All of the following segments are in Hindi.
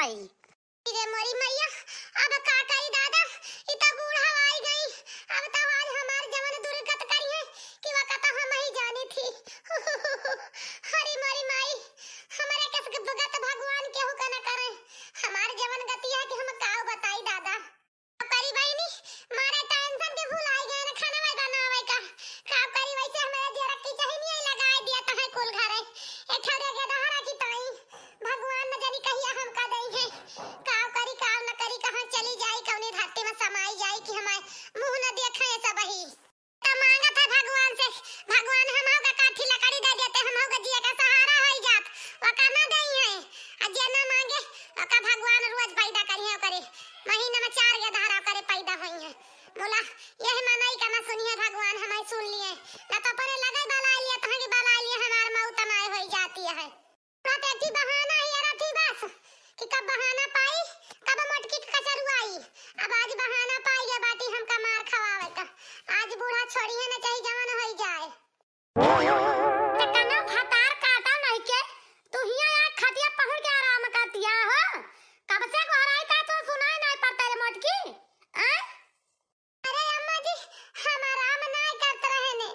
पाई। रे मोरी मैया, अब का करी दादा, इता बूढ़ा आई गई। अब तो आज हमार जवन दुर्गत करी है कि वह कथा हम ही जानी थी। हरी मोरी माई, हमारे कस भगत भगवान केहू का न करे। हमार जवन गति है कि हम काऊ बताई दादा। करी बहनी, मारे टेंशन के भूल आई गए न खाना वाई बनावे का। का करी वैसे हमारे जरा की चाहिए लगाए दिया त है कुल घरे। ए ठौरे के दहरा की ताई भगवान न जानी कहिया हम का दई है। काव करी काव न करी कहां चली जाई कौनी धरती में समाई जाई कि हमारे मुंह न देखे सब ही। त मांगत है भगवान से, भगवान हमहु का काठी लकड़ी दे देते, हमहु का जिया का सहारा होई जात। व का न दई है आ जे न मांगे का भगवान रोज पैदा करिए करे। महीने में 4 के धारा करे पैदा होई है। मोला यह मनाई का न सुनिए भगवान हमारी सुन लिए। न तो परे लगे बला लिए तहां की बला लिए हमार मौत न होई जाती है। प्रत्येक बहाना ही रथी बस कि कब बहाना पाई कब मटकी कचरुआई। अब आज बहाना पाई है बाटी हमका मार खवावे का। आज बूढ़ा छोड़िए न चाहे जवान होई जाए। ते कना भातार काटा नहीं के तू हिया या खटिया पहुंच के आराम करतिया हो। कब से घर आई ता तो सुनाई नहीं पड़ता रे मटकी। अरे अम्मा जी, हम आराम नहीं करत रहे ने।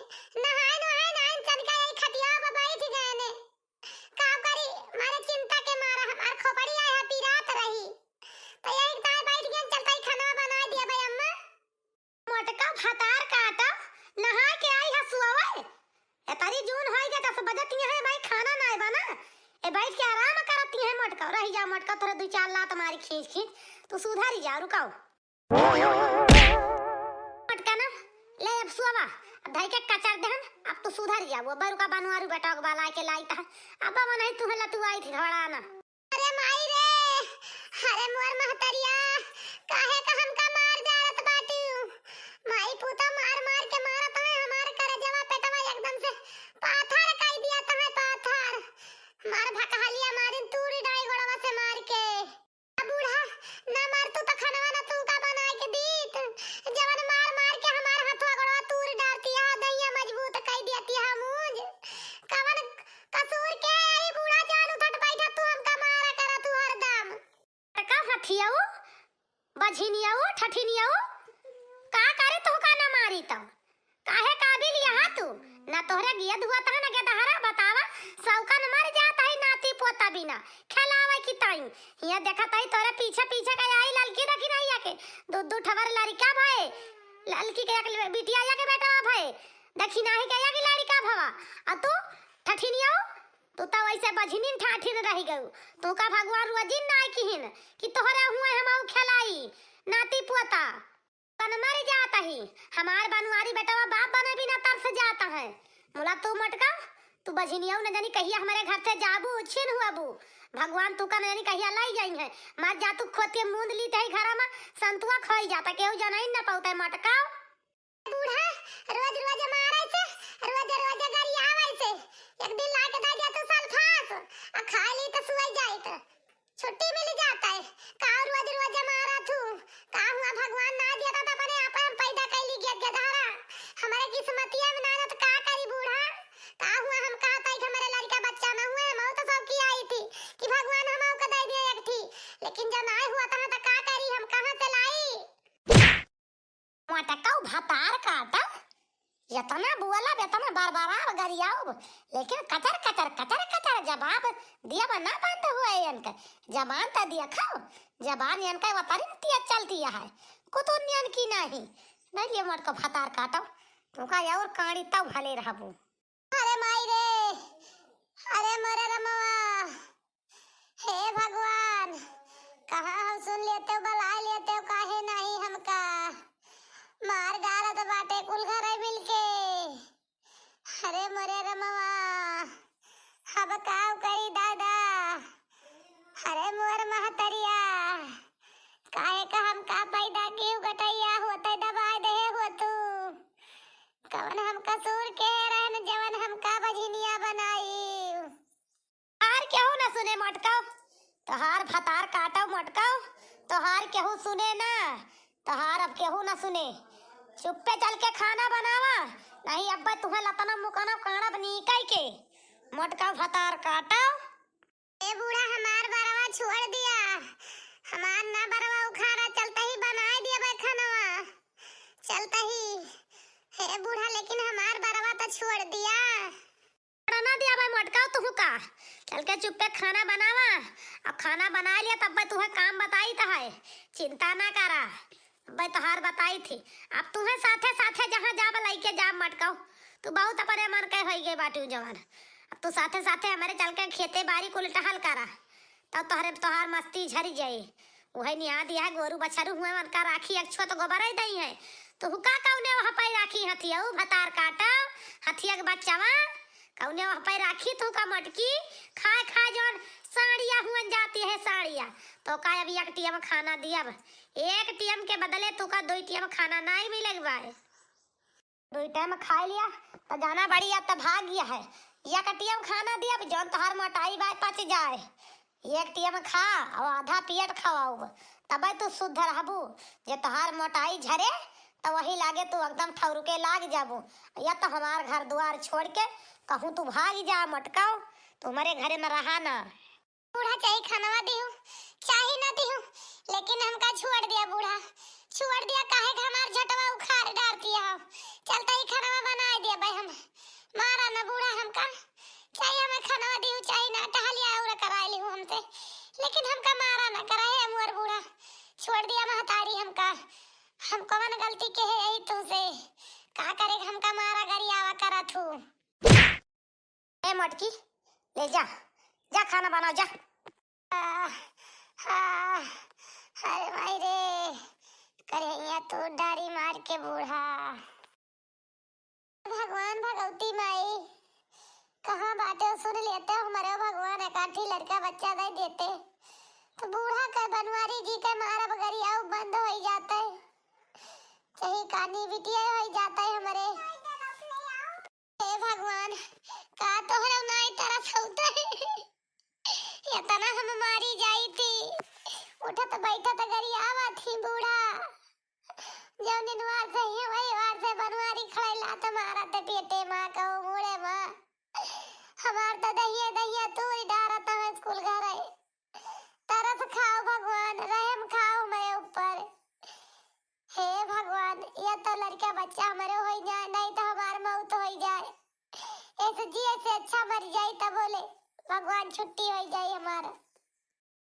नहाए नहाए नहाए चल के यही खटिया पे बैठ गए ने। का करी मारे चिंता के मारा हमार खोपड़ी आया पीरात रही। तो यही ताय बैठ गए चलता ही खाना बना दिया भाई अम्मा। मोटका भातार काटा नहा के आई हसुआवे। ए तारी जून होई के 10 बजती है भाई खाना नहीं बना। ए बैठ के आराम करती है मोटका। रही जा मोटका थोड़ा 2-4 लात मारी खींच खींच तू सुधारी जा रुकाओ। मोटका ना ले अब सुआवा धई के कचर देहन। अब तू सुधर जा वो बरुका बनवारू बेटा के बाला के लाई ता अब नहीं तू हला तू आई थी घड़ा ना। अरे माई रे, अरे मोर महतरिया काहे का हमका मार डालत बाटी। माई पुता मार मार के मारत है हमार करे जवा पेटवा एकदम से पाथर काई दिया त है पाथर। मार भकहलिया मारिन तूरी डाई गोड़वा से मार के। बूढ़ा ना मार तू तो खानवा ना तू का बनाए के दीत। जवन मार मार के हमार हाथवा गोड़वा तूर डालती है दैया मजबूत कई देती है मुझ। कवन कसूर के आई बूढ़ा जान उठट बैठा तू हमका मारा करा तू हरदम। का हथियाऊ बझिनियाऊ ठठिनियाऊ का करे तू का ना मारी तो काहे काबिल यहाँ तू ना तोहरे गियद हुआ था ना के दहरा बतावा। सौका न मर जाता है नाती पोता बिना खेलावे की टाइम। हिया देखत है तोरे पीछे पीछे का आई लड़की रखी नहीं आके दू ठवर लड़का भाई लड़की के बिटिया या के बेटा भाई देखी नाही के या की लड़का भवा आ तू ठठिनियाऊ तू तो वैसे बझिनिन ठाठिन रह गऊ। तू का भगवान रुजिन नाय किहिन कि तोहरे हुए हमऊ खेलाई नाती पोता तन मर जाता ही। हमार बनवारी बेटा बाप बने बिना तरस जाता है। मुला तू मटका तू बझिनियाऊ न जानी कहिया हमारे घर से जाबू छिन हुआ बू भगवान तू का न जानी कहिया लाई जाई है। मर जा तू खोते मूंद ली तई घर में संतुआ खोई जाता केहू जनाई न पाउता मटका। बूढ़ा रोज रोज मारे से रोज रोज गरिया आवे से एक दिन ला के दे दे तू सल्फास आ खा ली तो सुई जाई त छुट्टी मिल जाता है। का रोज रोज मारा तू का हुआ भगवान ना दिया तो अपने आप हम पैदा कैली गधारा। हमारे किस्मतिया में ना तो का करी बूढ़ा का हुआ हम कहता है कि हमारे लड़का बच्चा ना हुआ हम तो सब की आई थी कि भगवान हमको को दे दिया एक थी। लेकिन जब ना हुआ था तो का करी हम कहां से लाई। मोटका भातार काटा यतना बुआला बेतना बार-बार गरियाओ लेकिन कतर कतर कतर कतर जवाब दिया बना बंद हुआ इनका। जबान त दिया खाओ जबान इनका वतरी तिया चलती है कुतुनियन की नहीं नहीं ये मत को फतार काटो तो का और काड़ी तब भले रहबू। अरे माई रे, अरे मरे रमवा, हे भगवान कहां हम सुन लेते हो बला लेते हो काहे नहीं हमका मार डालत बाटे कुल घरे मिलके। अरे मरे रमवा अब काव करी दादा। अरे मोर महतरिया काहे का हम का पैदा क्यों गटैया होते दबा दे हो तू कवन हम कसूर के रहन जवन हम का बझिनिया बनाई। आर केहू न सुने मटकाओ तोहार फतार काटो मटकाओ तोहार केहू सुने ना तोहार अब केहू न सुने। चुप्पे चल के खाना बनावा नहीं अब्बा तुम्हें लतना मुकाना काना बनीकाई के मोटका फतार काटा। ए बूढ़ा हमार बरवा छोड़ दिया हमार ना बरवा उखाड़ा चलता ही बनाए दिया भाई खानवा चलता ही हे बूढ़ा लेकिन हमार बरवा तो छोड़ दिया ना दिया भाई मटकाओ तू का चल के चुप्पे खाना बनावा अब खाना बना लिया तब भाई तुम्हें काम बताई था है चिंता ना करा भाई तोहार बताई थी अब तुम्हें साथे साथे जहाँ जाब लइके जाब मटकाओ तू बहुत अपने मन के होई गई बाटी जवान अब तू साथे साथे हमारे चल के खेते बाड़ी कुल टहल करा तब तोहरे तोहार मस्ती झरी जाई वही निहा दिया है गोरू बछरू हुए मन का राखी एक छो तो गोबर ही दई है तो हुका कौने वहाँ पे राखी हथिया भतार काटा हथिया के बच्चावा कौने वहाँ पे राखी तो का मटकी खाए खाए जौन साड़िया हुन जाती है साड़िया तो का अब एक टियम खाना दिया एक टियम के बदले तो का दो टियम खाना नहीं मिलेगा भाई दो टाइम खा लिया तो जाना बढ़िया तो भाग गया है एक टियम खाना दिया जौन तोहार मोटाई बाय पच जाए एक टियम खा और आधा पेट खवाऊ तब तू शुद्ध रहबू जे तोहार मोटाई झरे तो वही लागे तू एकदम ठौरुके लाग जाबू या तो हमार घर द्वार छोड़ के कहूँ तू भाग जा मटकाओ तुम्हारे घरे में रहा ना बूढ़ा चाहे खानवा दिहूं चाहे ना दिहूं लेकिन हमका छोड़ दिया बूढ़ा छोड़ दिया काहे के हमार झटवा उखाड़ डाल दिया चलता ही खानवा बना दिया भाई हम मारा ना बूढ़ा हमका चाहे हमें खानवा दिहूं चाहे ना टहलिया और कराई लिहूं हमसे लेकिन हमका मारा ना कराए मोर बूढ़ा छोड़ दिया महतारी हमका हम कौन गलती के है यही तुमसे का करे हमका मारा गरियावा करा थू ए मटकी ले जा जा खाना बनाओ जा अरे भाई रे करेंगे तो डारी मार के बूढ़ा भगवान भगवती माई कहाँ बातें सुन लेते हो हमारे भगवान एकाठी लड़का बच्चा दे देते तो बूढ़ा का बनवारी जी का मारा गरियाव बंद हो जाता है कहीं कानी बिटिया हो जाता है हमारे हे भगवान का तो हर नाई तरफ होता है ये तना हम मारी जाई थी उठत बैठत गरियावा थी बूढ़ा जब निनवार से ही वही वार से बनवारी खड़ेला तो मारा ते पेटे माँ को मुड़े माँ हमार तो दहिया दहिया तू ही डारत है स्कूल घर है तरस खाओ भगवान रहम खाओ मेरे ऊपर हे भगवान ये तो लड़का बच्चा हमारे हो जाए नहीं तो हमार मौत हो जाए ऐसे जिए से अच्छा मर जाए तब बोले भगवान छुट्टी हो जाए हमारा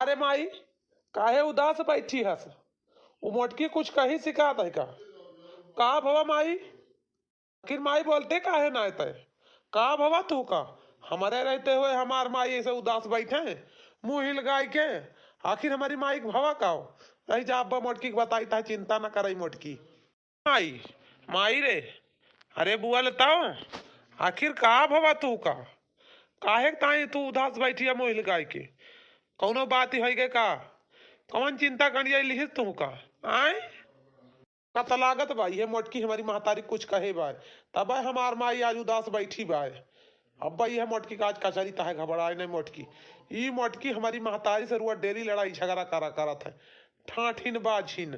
अरे माई काहे उदास बैठी हस वो मोटकी कुछ कहीं सिखात है का भवा माई आखिर माई बोलते काहे ना आते का भवा तू का हमारे रहते हुए हमार माई ऐसे उदास बैठे मुंह हिल गाय के आखिर हमारी माई भवा का यही जा अब्बा मोटकी के बताई था चिंता ना करई मोटकी माई माई रे अरे बुआ लेताओ आखिर का भवा तू का काहे ताई तू उदास बैठी है मुंह हिल गाय के कौनो बात ही गए का कौन चिंता करिए लिहित तू का आए का तलागत भाई है मोटकी हमारी महतारी कुछ कहे बाय तब हमार माई आज उदास बैठी बाय अब भाई है मोटकी का आज कचहरी ताहे घबराए नहीं मोटकी ई मोटकी हमारी महतारी से रुआ डेली लड़ाई झगड़ा करा करत है ठाठिन बाझिन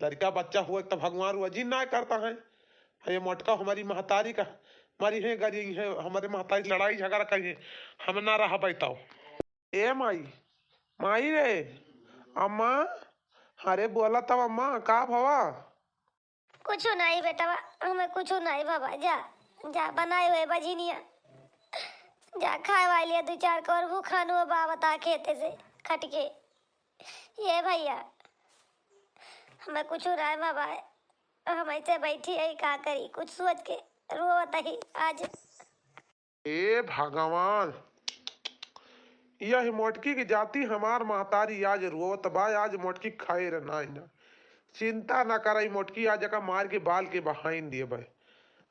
लड़का बच्चा हुआ तो भगवान हुआ जिन ना करता है ये मोटका हमारी महतारी का हमारी है गरी है हमारे महतारी लड़ाई झगड़ा करिए हम ना रहा बैताओ ए माई माई रे अम्मा अरे बोला तब अम्मा का भवा कुछ नहीं बेटा हमें कुछ नहीं बाबा जा जा बनाए हुए बजिनिया जा खाए वाली दो चार कर भूखानु बा बता खेते से खट के ये भैया हमें कुछ नहीं बाबा हम ऐसे बैठी है का करी कुछ सोच के रोवत ही आज ए भगवान यह मोटकी की जाति हमार महतारी आज रोवत बा आज मोटकी खाए रे ना चिंता ना करई मोटकी आज का मार के बाल के बहाइन दिए भाई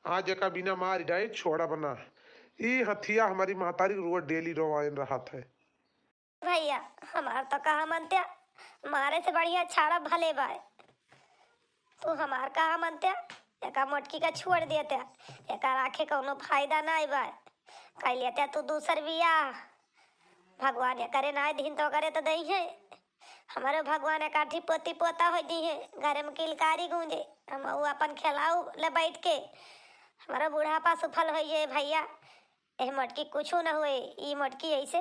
आज का बिना मार जाए छोड़ा बना ई हथिया हमारी महतारी रोज डेली रोवाइन रहा था भैया हमार तो कहा मनत्या मारे से बढ़िया छाड़ा भले बाय तू हमार कहा मनत्या एका मोटकी का छोड़ देते एका राखे कोनो फायदा नहीं बाय कह लेते तू दूसर बियाह भगवान करे ना दिन तो करे तो दही है हमारे भगवान काठी पोती पोता हो दी है घर में किलकारी गूंजे हम अपन खिलाऊ ले बैठ के हमारा बुढ़ापा सफल हो भैया ए मटकी कुछ न हुए ई मटकी ऐसे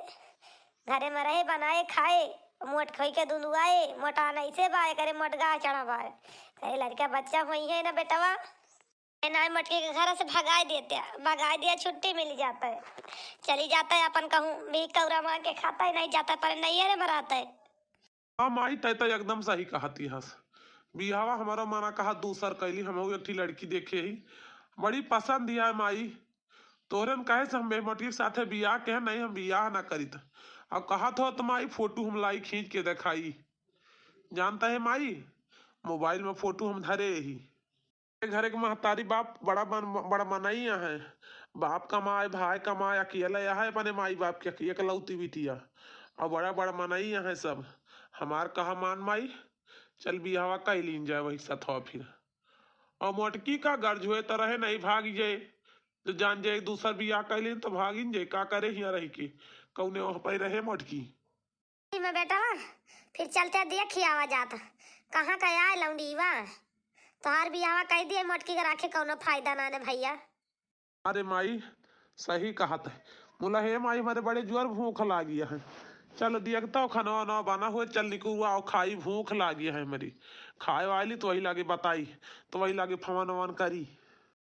घरे में रहे बनाए खाए मोट खोई के दुलुआए मोटा नहीं से बाय करे मोटगा चढ़ा बाय कहे लड़का बच्चा हुई है ना बेटवा ना मटके के घर से भगा दिया छुट्टी मिल जाता है चली जाता है अपन कहूँ भी कौरा मार के खाता ही नहीं जाता पर नहीं है रे मराता है। हाँ माई तय तो एकदम सही कहती हस। बिहावा हमारा माना कहा दूसर कैली हम एक ठी लड़की देखे ही बड़ी पसंद है माई। तोरन कहे से हम बेमटी के साथे बियाह के नहीं हम बियाह ना करी था। अब कहा तो माई फोटो हम लाई खींच के दिखाई जानता है माई मोबाइल में फोटो हम धरे ही घर के महतारी बाप बड़ा मनाई है। बाप कमाए भाई कमाए अकेला है अपने माई बाप के एकलौती बिटिया और बड़ा मनाई है सब हमार कहा मान माई चल बिहावा कह लीन जाए वही सथवा फिर और मोटकी का गर्ज हुए तो रहे नहीं भाग जाए तो जान जाए दूसर बियाह कह लीन तो भागिन जाए का करे यहाँ रही के कौने वहाँ पे रहे मोटकी मैं बेटा फिर चलते देख आवा जाता कहाँ का आए लौंडीवा तोहार बियाह कह दिए मोटकी के राखे कौनो फायदा ना ने भैया। अरे माई सही कहा था बोला हे माई हमारे बड़े जोर भूख लागी है चलो देखता हूँ खाना वाना बना हुए चल निकलुआ और खाई भूख लागी है मेरी खाए वाली तो वही लागे बताई तो वही लागे फवन ववन करी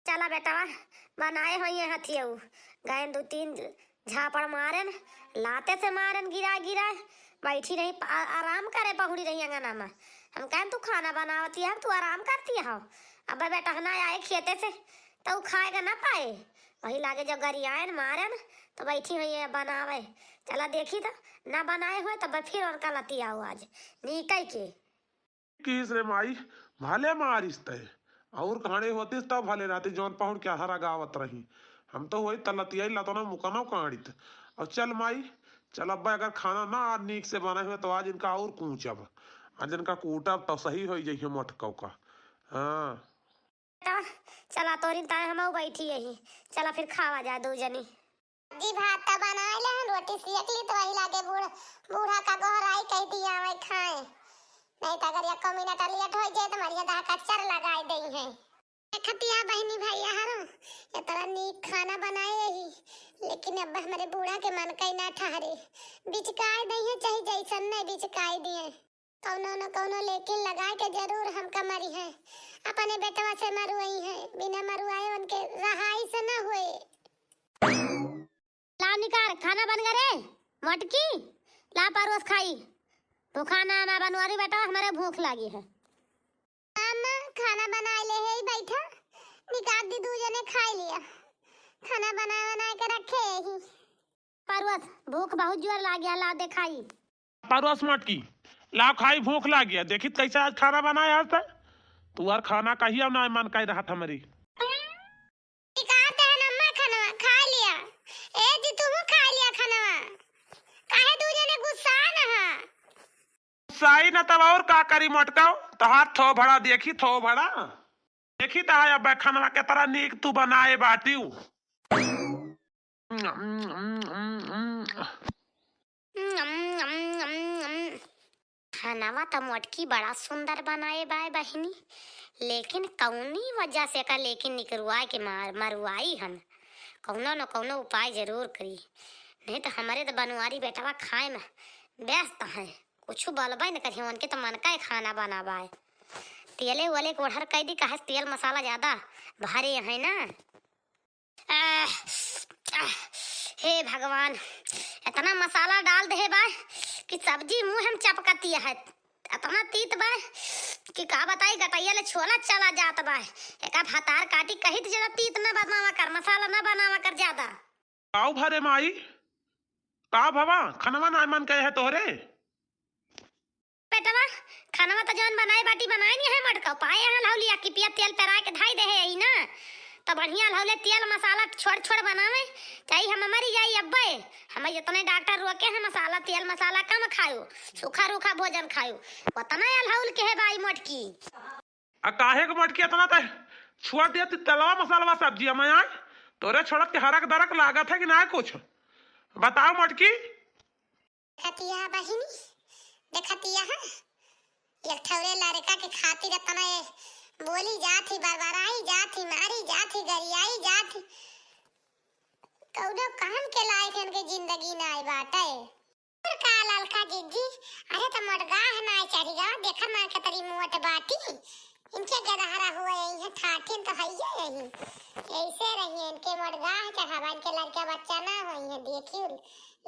चला बेटा बनाए हुई हथियऊ गए 2-3 झापड़ मारन लाते से मारन गिरा बैठी रही आराम करे पहुड़ी रही अंगना में हम कहें तू खाना बनावती है तू आराम करती है अब बेटा ना आए खेते से तो खाएगा ना पाए वही लागे जब गरियान मारन तो बैठी हुई है बनावे चला देखी तो ना बनाए हुए तो फिर उनका लती आओ आज निकल के किस रे माई भले मारिस तय और कहानी होती तब भले रहती जौन पहुड़ क्या हरा गावत रही हम तो वही तलतिया लातो ना मुकनो कहाड़ित और चल माई चल अब्बा अगर खाना ना आज नीक से बने हुए तो आज इनका और कूचब आज इनका कूटब तो सही हो जाइए मोटकौ का। हाँ चला तोरी ताए हम बैठी यही चला फिर खावा जाए 2 जनी जी भात तो बनाए ले रोटी सेक ली तो वही लागे बूढ़ा का गहराई कह दिया वही खाए नहीं तो अगर 1 मिनट लेट हो जाए तो मरिया दा कच्चर लगाई दई है खतिया बहनी भैया हरो इतना नीक खाना बनाए ही लेकिन अब हमारे बूढ़ा के मन कहीं ना ठहरे बिचकाई दई है चाहे जैसन नहीं बिचकाई दिए कौनो न कौनो लेकिन लगा के जरूर हम कमरी है अपने बेटवा से मरुआई है बिना मरुआए उनके रहाई से न हुए ला निकार खाना बन गए रे मटकी ला परोस खाई तो खाना ना बनवारी बेटा हमारे भूख लगी है अम्मा खाना बना ले है बैठा निकाल दी 2 जने खा लिया खाना बना के रखे ही परोस भूख बहुत जोर लाग गया ला दे खाई परोस मोटकी ला खाई भूख लग गया देखी कैसे आज खाना बनाया आज तक तू यार खाना कहिया ना मन कह रहा था मेरी साई न तब और का करी मोटकाओ तो हाथ थो भड़ा देखी थो भड़ा देखी तो अब खाना के तरह नीक तू बनाए बाटी खानावा तो मोटकी बड़ा सुंदर बनाए बाय बहिनी लेकिन कौनी वजह से का लेकिन निकरुआ के मरुआई हन कौनो न कौनो उपाय जरूर करी नहीं तो हमारे तो बनवारी बेटवा खाए में व्यस्त है कुछ बोलबा न करी उनके तो मन का खाना बनाबाए तेले वाले को ओढ़र कह दी कहा तेल मसाला ज्यादा भारी है ना हे भगवान इतना मसाला डाल दे बा कि सब्जी मुंह हम चपकती है इतना तीत बा कि का बताई गटैया ले छोला चला जात बा एका भातार काटी कही तो ज्यादा तीत न बनावा कर मसाला न बनावा कर ज्यादा आओ भरे माई का भवा खानवा ना मन कहे है तोहरे बेटवा खानवा तो जौन बनाए बाटी बनाए नहीं है मटका पाए यहाँ लौलिया कि पिया तेल पेरा के धाई दे है यही ना तो बढ़िया लौले तेल मसाला छोड़ बनावे चाहे हम मरी जाई अब्बे हम इतने डॉक्टर रोके हैं मसाला तेल मसाला कम खायो सूखा रूखा भोजन खायो उतना अलहौल के है भाई मटकी आ काहे के मटकी इतना ते छोड़ दिया तेलवा मसाला सब्जी में आए तोरे छोड़त के हरक दरक लागत है कि ना कुछ बताओ मटकी खतिया बहिनी देखतिया है एक ठौरे लड़का के खातिर इतना बोली जाती बरबराई जाती मारी जाती गरियाई जाती कौनो काम के लायक इनके जिंदगी ना आई बाटे। का ललका जीजी, अरे तो मोटगा है ना चढ़ी गा, देखा मार के तरी मोट बाटी, इनके गदहरा हुआ यही ठाठिन तो है यही, ऐसे रही इनके मोटगा है चढ़ावा, इनके लड़का बच्चा ना हो ये देखियो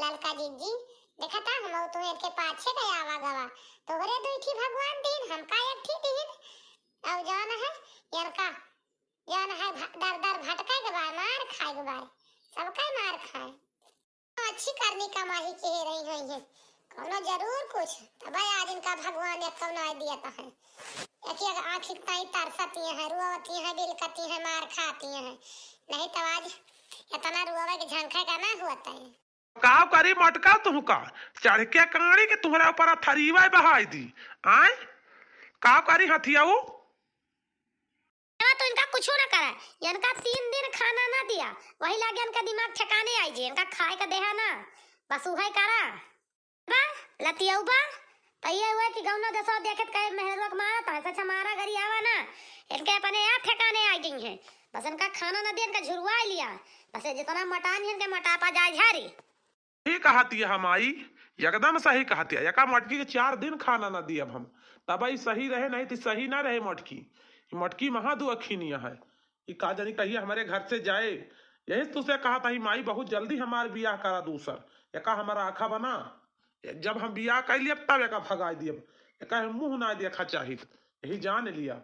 ललका जीजी, देखा था हम तो इनके पाछे गया आवा गवा, तोहरे दुई थी भगवान दिन, हमका एक थी दिन, अब जान है इनका जान है दर दर भटका के बार मार खाए के बार, सबका मार खाए, अच्छी करनी कमाई के रही है कोनो जरूर कुछ तब आज इनका भगवान एक कौन दिया है, एक एक आँख इतना ही तरसती है, रुआवती है, बिलकती है, मार खाती है, नहीं तो आज इतना रुआवे के झंखा का ना होता है। काव करी मटका तुमका चढ़ के काड़ी के तुम्हारे ऊपर थरीवा बहाई दी आए काव करी हथियाऊ तो इनका कुछ ना करा, इनका 3 दिन खाना ना दिया, वही लागे इनका दिमाग ठिकाने आई जी, इनका खाए का देहा ना, बस उहे करा बा लतियाऊ बा तैया हुआ कि गौना दसो देखत कहे मेहरवक मारा था सच हमारा घरी आवा ना, इनके अपने आप ठिकाने आई गई हैं, बस इनका खाना ना दे, इनका झुरवा लिया, बस जितना मटान है इनके मटापा जाए झारी। ठीक कहती है हमारी, एकदम सही कहती है, यका मटकी के 4 दिन खाना ना दिया हम तब ही सही रहे, नहीं तो सही ना रहे मटकी, मटकी महादु अखिनिया है, ये का जानी कहिए हमारे घर से जाए, यही तुझसे कहा था ही माई बहुत जल्दी हमारे बियाह करा दूसर, यका हमारा आखा बना, जब हम बियाह कर लिए तब यका भगा दिए, यका मुंह ना देखा चाहिए, यही जान लिया।